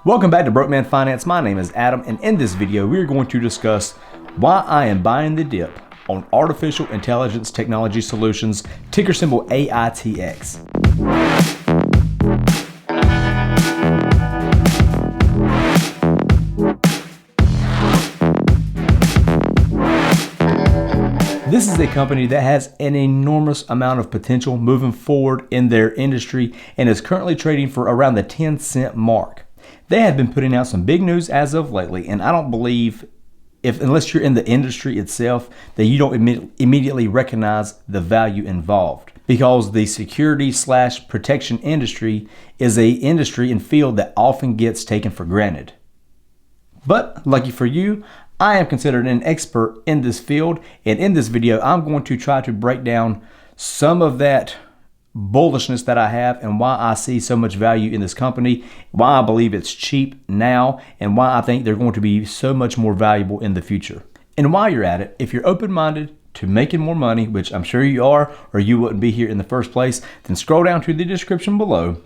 Welcome back to Broke Man Finance. My name is Adam, and in this video we are going to discuss why I am buying the dip on artificial intelligence technology solutions, ticker symbol AITX. This is a company that has an enormous amount of potential moving forward in their industry and is currently trading for around the 10-cent mark. They have been putting out some big news as of lately, and I don't believe, unless you're in the industry itself, that you don't immediately recognize the value involved. Because the security/protection industry is an industry and field that often gets taken for granted. But lucky for you, I am considered an expert in this field, and in this video I'm going to try to break down some of that bullishness that I have and why I see so much value in this company, why I believe it's cheap now, and why I think they're going to be so much more valuable in the future. And while you're at it, if you're open-minded to making more money, which I'm sure you are, or you wouldn't be here in the first place, then scroll down to the description below.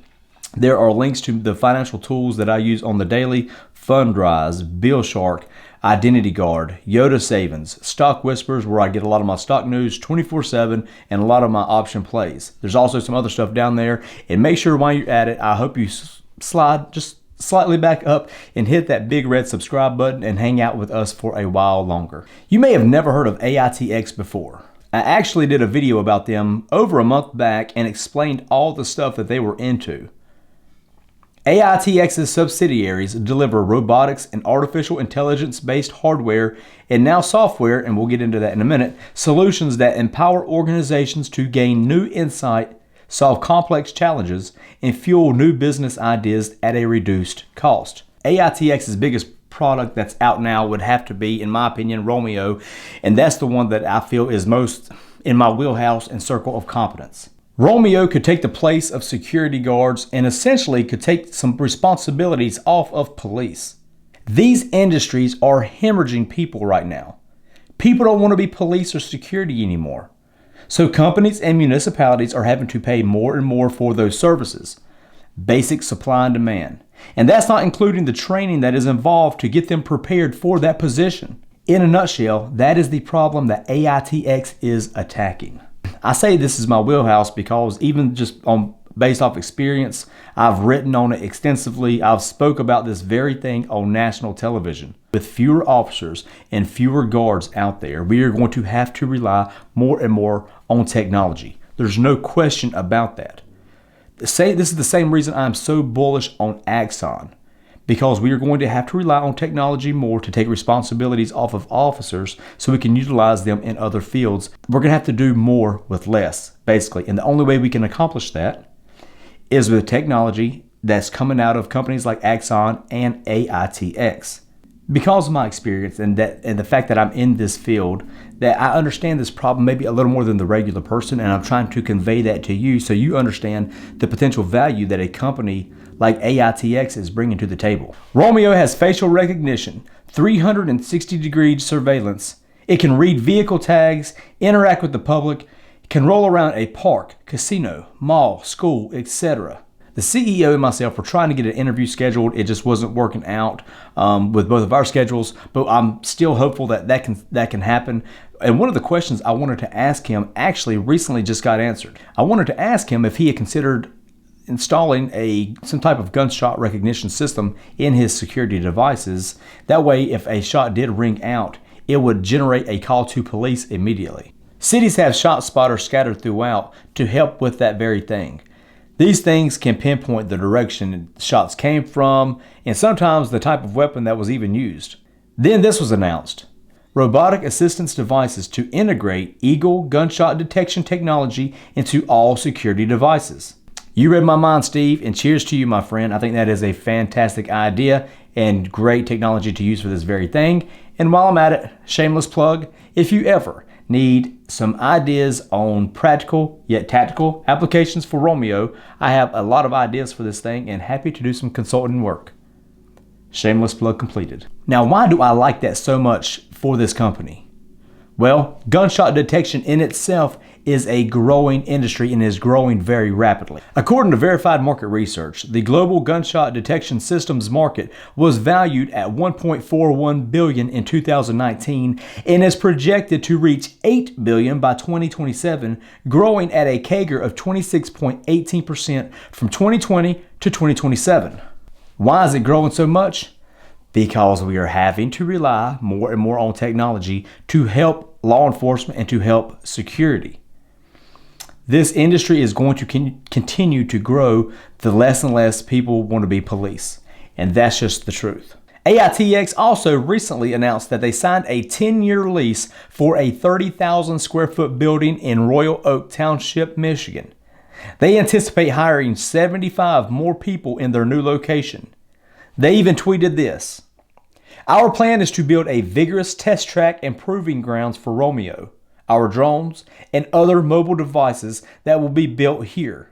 There are links to the financial tools that I use on the daily: Fundrise, Bill Shark, Identity Guard, Yoda Savings, Stock Whispers, where I get a lot of my stock news 24/7, and a lot of my option plays. There's also some other stuff down there, and make sure while you're at it, I hope you slide just slightly back up and hit that big red subscribe button and hang out with us for a while longer. You may have never heard of AITX before. I actually did a video about them over a month back and explained all the stuff that they were into. AITX's subsidiaries deliver robotics and artificial intelligence-based hardware and now software, and we'll get into that in a minute, solutions that empower organizations to gain new insight, solve complex challenges, and fuel new business ideas at a reduced cost. AITX's biggest product that's out now would have to be, in my opinion, Romeo, and that's the one that I feel is most in my wheelhouse and circle of competence. Romeo could take the place of security guards and essentially could take some responsibilities off of police. These industries are hemorrhaging people right now. People don't want to be police or security anymore. So companies and municipalities are having to pay more and more for those services. Basic supply and demand. And that's not including the training that is involved to get them prepared for that position. In a nutshell, that is the problem that AITX is attacking. I say this is my wheelhouse because even just based off experience, I've written on it extensively. I've spoke about this very thing on national television. With fewer officers and fewer guards out there, we are going to have to rely more and more on technology. There's no question about that. This is the same reason I'm so bullish on Axon, because we are going to have to rely on technology more to take responsibilities off of officers so we can utilize them in other fields. We're going to have to do more with less, basically. And the only way we can accomplish that is with technology that's coming out of companies like Axon and AITX. Because of my experience and the fact that I'm in this field, that I understand this problem maybe a little more than the regular person, and I'm trying to convey that to you so you understand the potential value that a company like AITX is bringing to the table. Romeo has facial recognition, 360-degree surveillance. It can read vehicle tags, interact with the public, can roll around a park, casino, mall, school, etc. The CEO and myself were trying to get an interview scheduled. It just wasn't working out with both of our schedules, but I'm still hopeful that that can happen. And one of the questions I wanted to ask him actually recently just got answered. I wanted to ask him if he had considered installing some type of gunshot recognition system in his security devices. That way, if a shot did ring out, it would generate a call to police immediately. Cities have shot spotters scattered throughout to help with that very thing. These things can pinpoint the direction shots came from and sometimes the type of weapon that was even used. Then this was announced: robotic assistance devices to integrate Eagle gunshot detection technology into all security devices. You read my mind, Steve, and cheers to you, my friend. I think that is a fantastic idea and great technology to use for this very thing. And while I'm at it, shameless plug, if you ever need some ideas on practical yet tactical applications for Romeo, I have a lot of ideas for this thing and happy to do some consulting work. Shameless plug completed. Now, why do I like that so much for this company? Well, gunshot detection in itself is a growing industry and is growing very rapidly. According to verified market research, the global gunshot detection systems market was valued at $1.41 billion in 2019 and is projected to reach $8 billion by 2027, growing at a CAGR of 26.18% from 2020 to 2027. Why is it growing so much? Because we are having to rely more and more on technology to help law enforcement and to help security. This industry is going to continue to grow the less and less people want to be police. And that's just the truth. AITX also recently announced that they signed a 10-year lease for a 30,000 square foot building in Royal Oak Township, Michigan. They anticipate hiring 75 more people in their new location. They even tweeted this: "Our plan is to build a vigorous test track and proving grounds for Romeo, our drones, and other mobile devices that will be built here.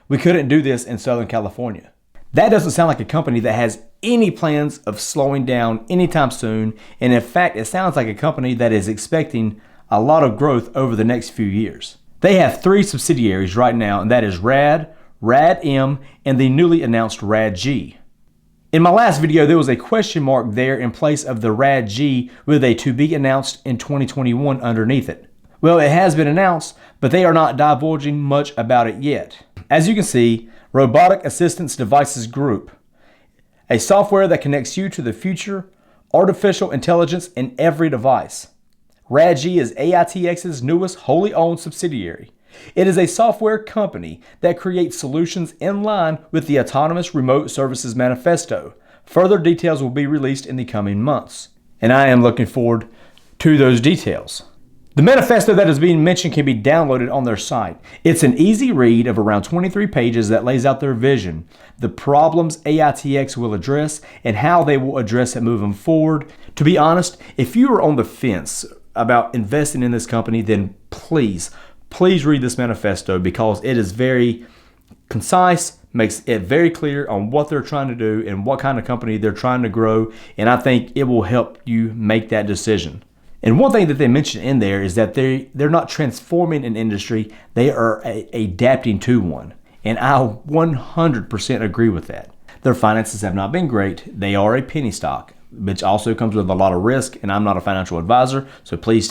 We couldn't do this in Southern California." That doesn't sound like a company that has any plans of slowing down anytime soon. And in fact, it sounds like a company that is expecting a lot of growth over the next few years. They have 3 subsidiaries right now, and that is RAD, RAD-M, and the newly announced RAD-G. In my last video, there was a question mark there in place of the RAD-G with a to be announced in 2021 underneath it. Well, it has been announced, but they are not divulging much about it yet. As you can see, Robotic Assistance Devices Group, a software that connects you to the future, artificial intelligence in every device. RAD-G is AITX's newest wholly owned subsidiary. It is a software company that creates solutions in line with the Autonomous Remote Services Manifesto. Further details will be released in the coming months, and I am looking forward to those details. The manifesto that is being mentioned can be downloaded on their site. It's an easy read of around 23 pages that lays out their vision, the problems AITX will address, and how they will address it moving forward. To be honest, if you are on the fence about investing in this company, then please read this manifesto, because it is very concise, makes it very clear on what they're trying to do and what kind of company they're trying to grow, and I think it will help you make that decision. And one thing that they mention in there is that they're not transforming an industry, they are adapting to one. And I 100% agree with that. Their finances have not been great. They are a penny stock, which also comes with a lot of risk, and I'm not a financial advisor, so please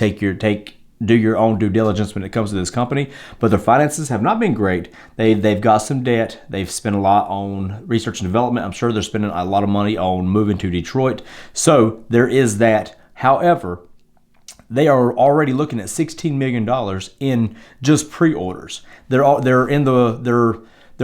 do your own due diligence when it comes to this company. But their finances have not been great. They've got some debt. They've spent a lot on research and development. I'm sure they're spending a lot of money on moving to Detroit. So there is that. However, they are already looking at $16 million in just pre-orders. They're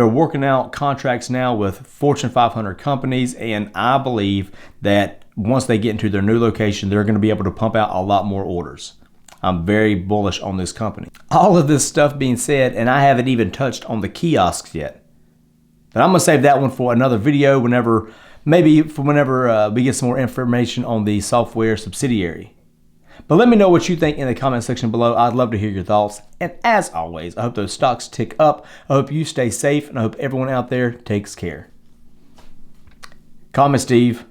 working out contracts now with Fortune 500 companies, and I believe that once they get into their new location, they're going to be able to pump out a lot more orders. I'm very bullish on this company. All of this stuff being said, and I haven't even touched on the kiosks yet. But I'm going to save that one for another video whenever we get some more information on the software subsidiary. But let me know what you think in the comment section below. I'd love to hear your thoughts. And as always, I hope those stocks tick up. I hope you stay safe, and I hope everyone out there takes care. Call me Steve.